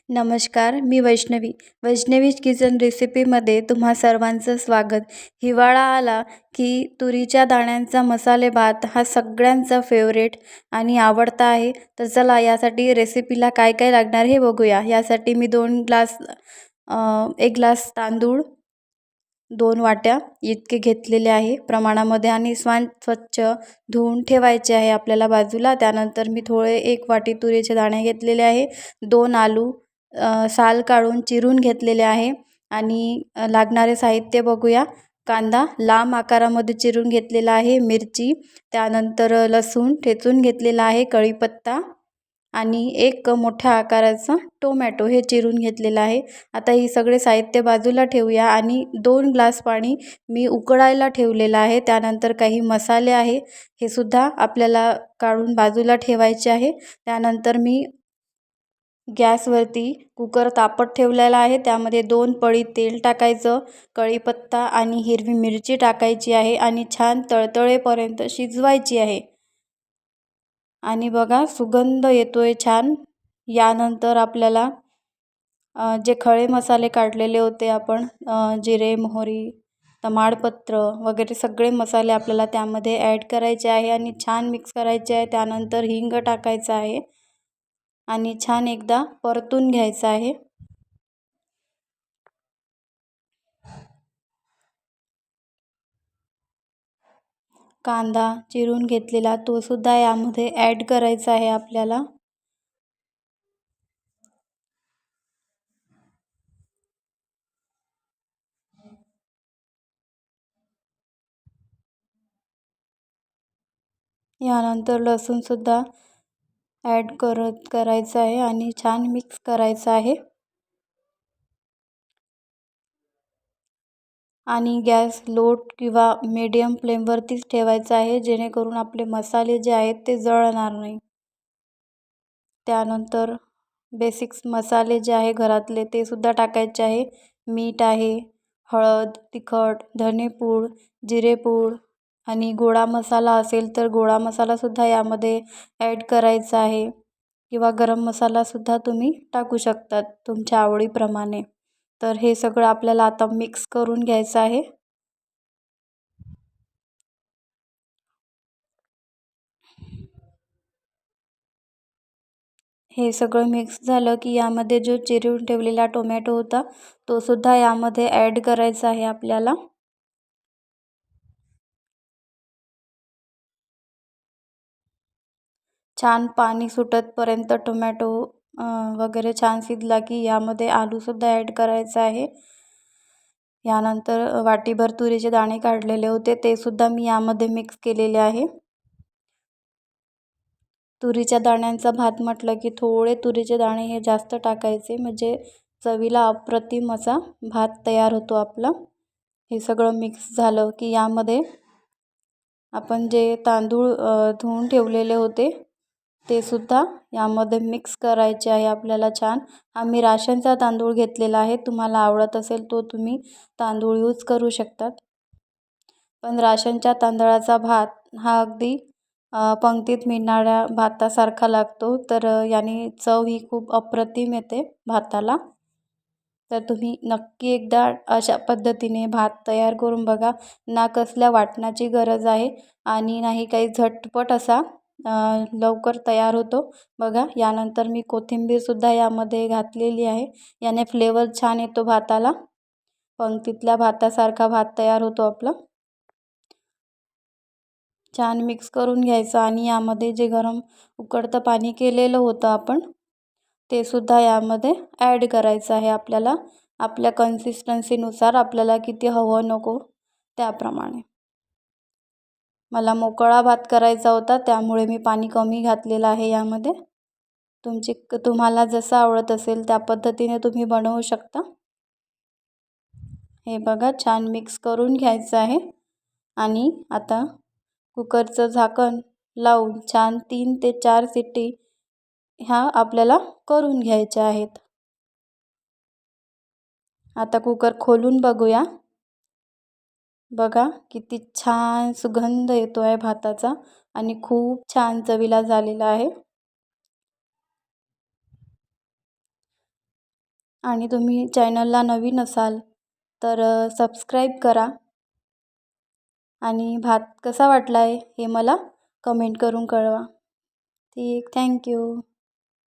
नमस्कार, मी वैष्णवीज किचन रेसिपीमध्ये तुम्हा सर्वांचं स्वागत. हिवाळा आला की तुरीच्या दाण्यांचा मसाले भात हा सगळ्यांचा फेवरेट आणि आवडता आहे. तर चला यासाठी रेसिपीला काय काय लागणार हे बघूया. यासाठी मी 1 ग्लास तांदूळ 2 वाट्या इतके घेतलेले आहे प्रमाणामध्ये आणि स्वच्छ धुवून ठेवायचे आहे आपल्याला बाजूला. त्यानंतर मी थोडे 1 वाटी तुरीचे दाणे घेतलेले आहे. 2 आलू साल काढून चिरून घेतलेले आहे आणि लागणारे साहित्य बघूया. कांदा लांब आकारामध्ये चिरून घेतलेला आहे, मिरची, त्यानंतर लसूण ठेचून घेतलेला आहे, कढीपत्ता आणि 1 मोठ्या आकाराचा टोमॅटो हे चिरून घेतलेला आहे. आता ही सगळे साहित्य बाजूला ठेवूया आणि 2 ग्लास पाणी मी उकळायला ठेवलेलं आहे. त्यानंतर काही मसाले आहे हे सुद्धा आपल्याला काढून बाजूला ठेवायचे आहे. त्यानंतर मी गॅसवरती कुकर तापत ठेवलेला आहे. त्यामध्ये 2 पळी तेल टाकायचं, कढीपत्ता आणि हिरवी मिरची टाकायची आहे आणि छान तळतळेपर्यंत शिजवायची आहे. आणि बघा सुगंध येतोय छान. यानंतर आपल्याला जे खडे मसाले काढलेले होते आपण, जिरे, मोहरी, तमालपत्र वगैरे सगळे मसाले आपल्याला त्यामध्ये ॲड करायचे आहे आणि छान मिक्स करायचे आहे. त्यानंतर हिंग टाकायचं आहे आणि छान एकदा परतून घ्यायचं आहे. कांदा चिरून घेतलेला तो सुद्धा यामध्ये ॲड करायचा आहे आपल्याला. यानंतर लसूण सुद्धा ॲड करायचं आहे आणि छान मिक्स करायचं आहे. आणि गॅस लो किंवा मीडियम फ्लेमवरतीच ठेवायचा आहे, जेणेकरून आपले मसाले जे आहेत ते जळणार नाही. त्यानंतर बेसिक्स मसाले जे आहे घरातले ते सुद्धा टाकायचे आहे. मीठ आहे, हळद, तिखट, धनेपूड, जिरेपूड आणि गोडा मसाला असेल तर गोडा मसालासुद्धा यामध्ये ॲड करायचा आहे किंवा गरम मसालासुद्धा तुम्ही टाकू शकतात तुमच्या आवडीप्रमाणे. तर हे सगळं आपल्याला आता मिक्स करून घ्यायचं आहे. हे सगळं मिक्स झालं की यामध्ये जो चिरून ठेवलेला टोमॅटो होता तो सुद्धा यामध्ये ॲड करायचा आहे आपल्याला. छान पाणी सुटतपर्यंत टोमॅटो वगैरे छान शिजला की यामध्ये आलूसुद्धा ॲड करायचा आहे. यानंतर वाटीभर तुरीचे दाणे काढलेले होते ते सुद्धा मी यामध्ये मिक्स केलेले आहे. तुरीच्या दाण्यांचा भात म्हटलं की थोडे तुरीचे दाणे हे जास्त टाकायचे, म्हणजे चवीला अप्रतिम असा भात तयार होतो आपला. हे सगळं मिक्स झालं की यामध्ये आपण जे तांदूळ धुवून ठेवलेले होते ते सुद्धा यामध्ये मिक्स करायचे आहे आपल्याला छान. आम्ही राशनचा तांदूळ घेतलेला आहे, तुम्हाला आवडत असेल तो तुम्ही तांदूळ यूज करू शकतात. पण राशनच्या तांदळाचा भात हा अगदी पंक्तीत मिळणाऱ्या भातासारखा लागतो. तर याने चव ही खूप अप्रतिम येते भाताला. तर तुम्ही नक्की एकदा अशा पद्धतीने भात तयार करून बघा. ना कसल्या वाटणाची गरज आहे आणि नाही काही झटपट असा लवकर तयार होतो. बघा यानंतर मी कोथिंबीरसुद्धा यामध्ये घातलेली आहे. याने फ्लेवर छान येतो भाताला. पंक्तीतल्या भातासारखा भात तयार होतो आपला. छान मिक्स करून घ्यायचं आणि यामध्ये जे गरम उकळतं पाणी केलेलं होतं आपण ते सुद्धा यामध्ये ॲड करायचं आहे आपल्याला. आपल्या कन्सिस्टन्सीनुसार आपल्याला किती हवं नको त्याप्रमाणे. मला मोकळा भात करायचा होता त्यामुळे मी पाणी कमी घातलेलं आहे यामध्ये. तुम्हाला जसं आवडत असेल त्या पद्धतीने तुम्ही बनवू शकता. हे बघा छान मिक्स करून घ्यायचं आहे आणि आता कुकरचं झाकण लावून छान 3 ते 4 शिट्टी ह्या आपल्याला करून घ्यायच्या आहेत. आता कुकर खोलून बघूया. बघा किती छान सुगंध येतो आहे भाताचा आणि खूप छान चवीला झालेला आहे. आणि तुम्ही चॅनलला नवीन असाल तर सबस्क्राईब करा आणि भात कसा वाटला आहे हे मला कमेंट करून कळवा. ठीक, थँक्यू.